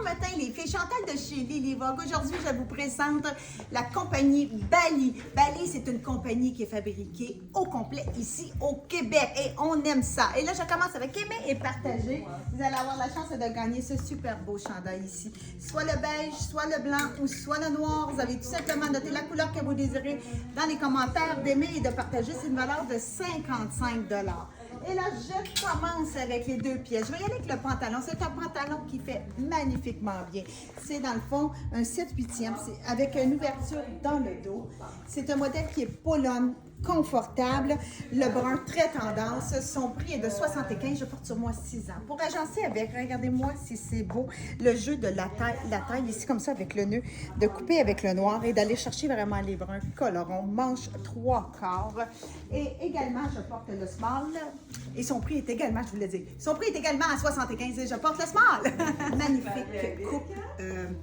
matin, les filles. Chantal de chez Lily Vogue. Aujourd'hui, je vous présente la compagnie Bali. Bali, c'est une compagnie qui est fabriquée au complet ici au Québec. Et on aime ça. Et là, je commence avec aimer et partager. Vous allez avoir la chance de gagner ce super beau chandail ici. Soit le beige, soit le blanc ou soit le noir. Vous avez tout simplement noté la couleur que vous désirez dans les commentaires, d'aimer et de partager. C'est une valeur de 55 $. Et là, je commence avec les deux pièces. Je vais y aller avec le pantalon. C'est un pantalon qui fait magnifiquement bien. C'est dans le fond un 7/8e avec une ouverture dans le dos. C'est un modèle qui est pologne, confortable, le brun très tendance. Son prix est de 75. Je porte sur moi 6 ans. Pour agencer avec, regardez-moi si c'est beau, le jeu de la taille ici comme ça avec le nœud, de couper avec le noir et d'aller chercher vraiment les bruns colorants. Manche 3/4. Et également, je porte le small. Et son prix est également, je vous l'ai dit, son prix est également à 75 et je porte le small. Magnifique coupe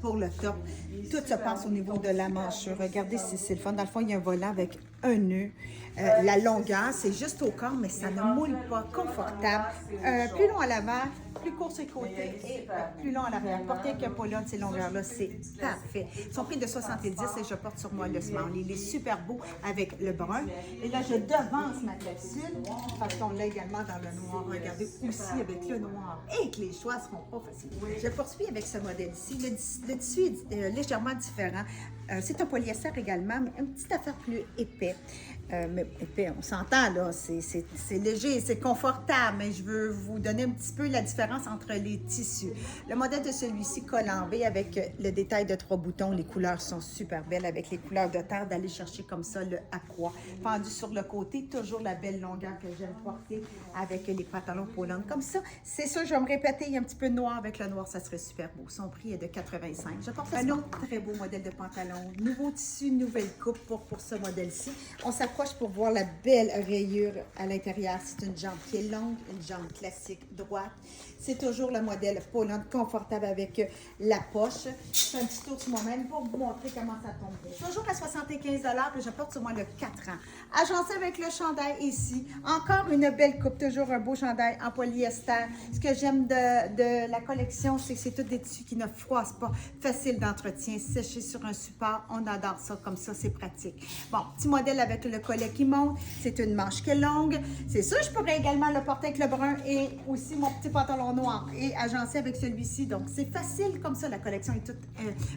pour le top. Tout se passe au niveau de la manchure. Regardez si c'est le fun. Dans le fond, il y a un volant avec un nœud. La longueur, c'est juste au corps, mais ça ne moule pas. Confortable. Plus long à l'avant, plus court sur les côtés et plus long à l'arrière. Porté avec un pologne, ces longueurs-là, c'est parfait. Son prix est de 70 et je porte sur moi le small. Il est super beau avec le brun. Et là, je devance ma capsule parce qu'on l'a également dans le noir. Regardez aussi avec le noir. Et que les choix ne seront pas faciles. Je poursuis avec ce modèle-ci. Le tissu est légèrement différent. C'est un polyester également, mais une petite affaire plus épais. Mais épais, on s'entend là, c'est léger, c'est confortable, mais je veux vous donner un petit peu la différence entre les tissus. Le modèle de celui-ci colle en V avec le détail de 3 boutons. Les couleurs sont super belles avec les couleurs de terre, d'aller chercher comme ça le aqua. Pendu sur le côté, toujours la belle longueur que j'aime porter avec les pantalons pologne comme ça. C'est sûr, je vais me répéter, il y a un petit peu de noir avec le noir, ça serait super beau. Son prix est de 85. Je porte un autre très beau modèle de pantalon. Nouveau tissu, nouvelle coupe pour ce modèle-ci. On s'approche pour voir la belle rayure à l'intérieur. C'est une jambe qui est longue, une jambe classique droite. C'est toujours le modèle pologne confortable avec la poche. Je fais un petit tour sur moi-même pour vous montrer comment ça tombe bien. Toujours à 75 $, que je porte sur moi le 4 ans. Agencé avec le chandail ici. Encore une belle coupe, toujours un beau chandail en polyester. Ce que j'aime de la collection, c'est que c'est tous des tissus qui ne froissent pas. Facile d'entretien, séché sur un support. On adore ça, comme ça, c'est pratique. Bon, petit modèle avec le collet qui monte. C'est une manche qui est longue. C'est sûr, je pourrais également le porter avec le brun et aussi mon petit pantalon noir et agencé avec celui-ci. Donc, c'est facile comme ça. La collection est toute,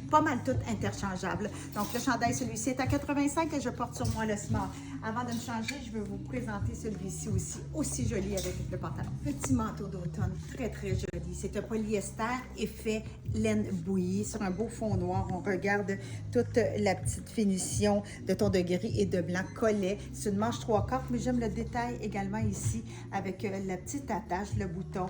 pas mal toute interchangeable. Donc, le chandail, celui-ci est à 85 et je porte sur moi le small. Avant de me changer, je vais vous présenter celui-ci aussi joli avec le pantalon. Petit manteau d'automne, très, très joli. C'est un polyester effet laine bouillie sur un beau fond noir. On regarde toute la petite finition de ton de gris et de blanc collet. C'est une manche 3/4, mais j'aime le détail également ici avec la petite attache, le bouton.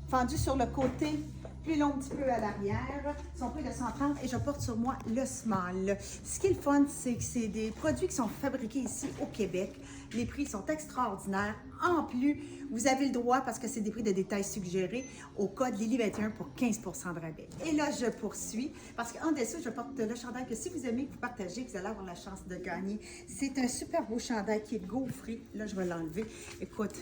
Fendu sur le côté, plus long un petit peu à l'arrière. Son prix de 130 et je porte sur moi le small. Ce qui est le fun, c'est que c'est des produits qui sont fabriqués ici au Québec. Les prix sont extraordinaires. En plus, vous avez le droit, parce que c'est des prix de détail suggérés, au code Lily21 pour 15 % de rabais. Et là, je poursuis, parce qu'en dessous, je porte le chandail que si vous aimez, vous partagez, vous allez avoir la chance de gagner. C'est un super beau chandail qui est gaufré. Là, je vais l'enlever. Écoute,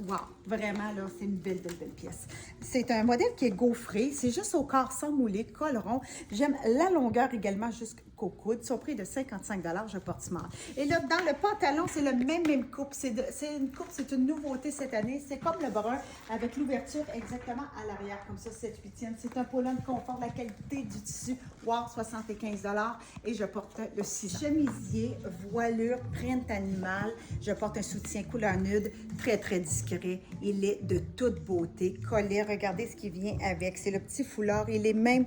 wow, vraiment, là, c'est une belle, belle, belle pièce. C'est un modèle qui est gaufré. C'est juste au corps sans mouler, col rond. J'aime la longueur également jusqu'au coude. Son prix est de 55 $, je porte small. Et là, dans le pantalon, c'est le même coupe. C'est une coupe, c'est une nouveauté cette année. C'est comme le brun, avec l'ouverture exactement à l'arrière, comme ça, 7/8e. C'est un pologne confort, la qualité du tissu, wow, 75 $. Et je porte le 6 chemisier, voilure, print animal. Je porte un soutien couleur nude, très, très discret. Il est de toute beauté. Collet, regardez ce qui vient avec. C'est le petit foulard. Il est même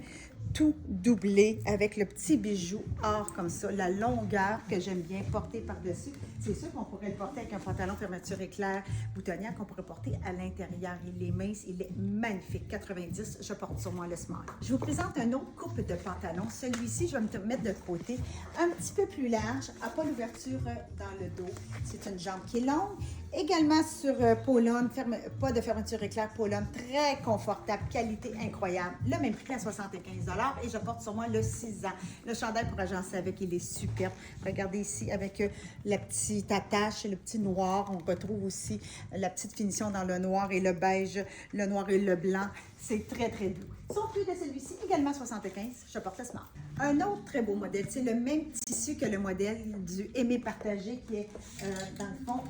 tout doublé avec le petit bijou or comme ça, la longueur que j'aime bien porter par-dessus. C'est sûr qu'on pourrait le porter avec un pantalon fermeture éclair boutonnière qu'on pourrait porter à l'intérieur. Il est mince, il est magnifique. 90, je porte sur moi le small. Je vous présente un autre coupe de pantalon. Celui-ci, je vais me mettre de côté. Un petit peu plus large, n'a pas l'ouverture dans le dos. C'est une jambe qui est longue Également sur Paulone, pas de fermeture éclair, Paulone, très confortable, qualité incroyable. Le même prix à 75 $ et je porte sur moi le 6 ans. Le chandail pour agencer avec, il est superbe. Regardez ici avec la petite attache, le petit noir. On retrouve aussi la petite finition dans le noir et le beige, le noir et le blanc. C'est très, très doux. Son prix de celui-ci, également 75, je porte le Smart. Un autre très beau modèle, c'est le même tissu que le modèle du Aimer Partager qui est dans le fond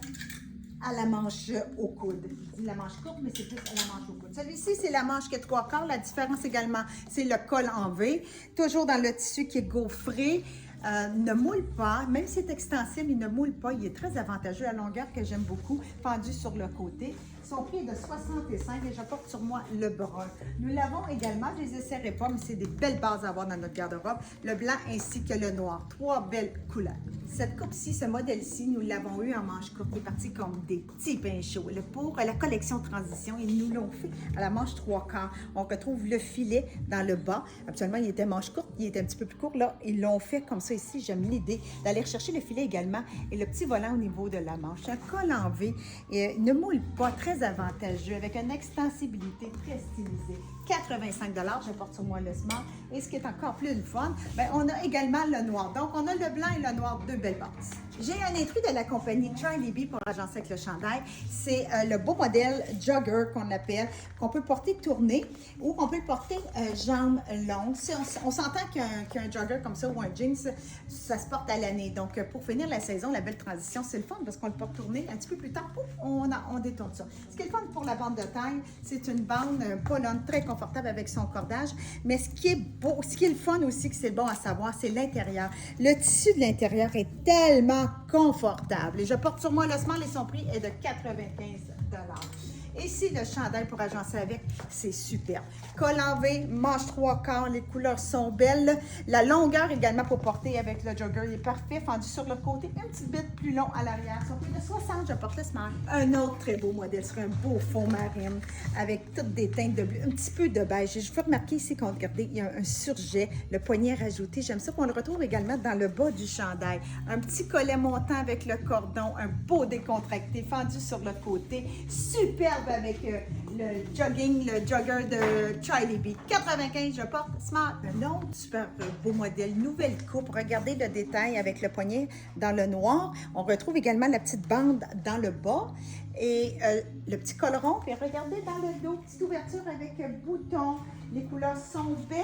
à la manche au coude. Je dis la manche courte, mais c'est plus à la manche au coude. Celui-ci, c'est la manche qui est 3/4. La différence également, c'est le col en V. Toujours dans le tissu qui est gaufré. Ne moule pas, même si c'est extensible, il ne moule pas. Il est très avantageux à longueur que j'aime beaucoup, pendu sur le côté. Son prix est de 65 et je porte sur moi le brun. Nous l'avons également, je ne les essaierai pas, mais c'est des belles bases à avoir dans notre garde-robe. Le blanc ainsi que le noir. 3 belles couleurs. Cette coupe-ci, ce modèle-ci, nous l'avons eu en manche courte. Il est parti comme des petits pains chauds. Pour la collection Transition, ils nous l'ont fait à la manche 3/4. On retrouve le filet dans le bas. Absolument, il était manche courte, il était un petit peu plus court. Là, ils l'ont fait comme ça ici. J'aime l'idée d'aller rechercher le filet également et le petit volant au niveau de la manche. Un col en V, ne moule pas, très avantageux, avec une extensibilité très stylisée. 85 $, je porte sur moi le Smart. Et ce qui est encore plus le fun, bien, on a également le noir. Donc, on a le blanc et le noir, deux belles bases. J'ai un intrus de la compagnie Charlie B pour agencer avec le chandail. C'est le beau modèle jogger qu'on appelle, qu'on peut porter tourné ou qu'on peut le porter jambes longues. Si on s'entend qu'un jogger comme ça ou un jeans, ça se porte à l'année. Donc, pour finir la saison, la belle transition, c'est le fun parce qu'on le porte tourné. Un petit peu plus tard, pouf, on détourne ça. Ce qui est le fun pour la bande de taille, c'est une bande Paulone très confortable avec son cordage. Mais ce qui est beau, ce qui est le fun aussi, que c'est bon à savoir, c'est l'intérieur. Le tissu de l'intérieur est tellement confortable. Et je porte sur moi le Smart et son prix est de 95 $. Ici, le chandail pour agencer avec, c'est super. Col en V, manche 3/4, les couleurs sont belles. La longueur également pour porter avec le jogger, il est parfait, fendu sur le côté, un petit bit plus long à l'arrière. Son prix de 60, je porte le Smart. Un autre très beau modèle sur un beau fond marine avec toutes des teintes de bleu, un petit peu de beige. Je veux remarquer ici qu'on regardez, il y a un surjet, le poignet rajouté. J'aime ça qu'on le retrouve également dans le bas du chandail. Un petit collet montant avec le cordon, un beau décontracté, fendu sur le côté. Superbe avec le jogging, le jogger de Charlie B. 95, je porte Smart. Un autre super beau modèle, nouvelle coupe. Regardez le détail avec le poignet dans le noir. On retrouve également la petite bande dans le bas et le petit col rond. Puis regardez dans le dos, petite ouverture avec un bouton. Les couleurs sont belles.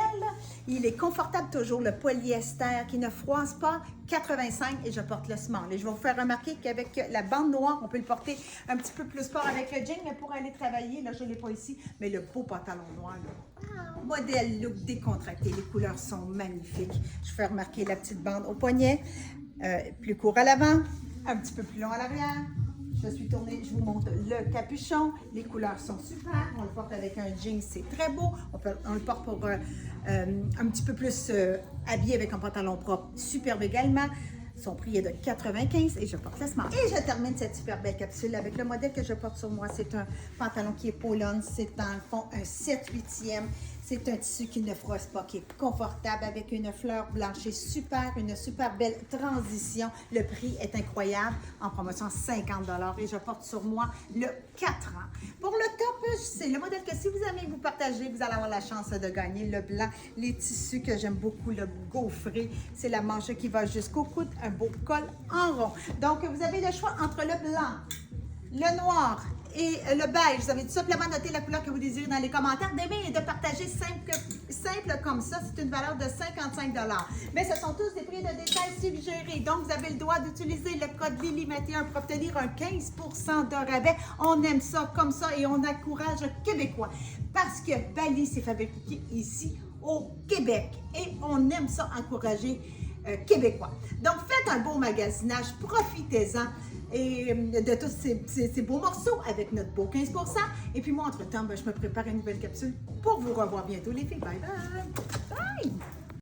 Il est confortable toujours, le polyester qui ne froisse pas. 85 et je porte le Smart. Et je vais vous faire remarquer qu'avec la bande noire, on peut le porter un petit peu plus sport avec le jean, mais pour aller travailler, là, je ne l'ai pas ici, mais le beau pantalon noir, là. Modèle look décontracté. Les couleurs sont magnifiques. Je fais remarquer la petite bande au poignet, plus court à l'avant, un petit peu plus long à l'arrière. Je suis tournée, je vous montre le capuchon. Les couleurs sont super. On le porte avec un jean, c'est très beau. On le porte pour un petit peu plus habillé avec un pantalon propre. Superbe également. Son prix est de 95 et je porte le Smart. Et je termine cette super belle capsule avec le modèle que je porte sur moi. C'est un pantalon qui est Paulone. C'est dans le fond un 7/8e. C'est un tissu qui ne froisse pas, qui est confortable avec une fleur blanche. C'est super, une super belle transition. Le prix est incroyable. En promotion, 50 $ et je porte sur moi le 4 ans. Pour le top, c'est le modèle que si vous aimez vous partager, vous allez avoir la chance de gagner. Le blanc, les tissus que j'aime beaucoup, le gaufré. C'est la manche qui va jusqu'au coude, un beau col en rond. Donc, vous avez le choix entre le blanc, le noir et le beige. Vous avez tout simplement noté la couleur que vous désirez dans les commentaires. D'aimer et de partager simple comme ça, c'est une valeur de 55 $. Mais ce sont tous des prix de détail suggérés. Donc, vous avez le droit d'utiliser le code Lily21 pour obtenir un 15 % de rabais. On aime ça comme ça et on encourage les Québécois. Parce que Bali s'est fabriqué ici au Québec. Et on aime ça encourager Québécois. Donc, faites un beau magasinage, profitez-en et de tous ces beaux morceaux avec notre beau 15 %. Et puis moi, entre-temps, je me prépare une nouvelle capsule pour vous revoir bientôt, les filles. Bye bye! Bye!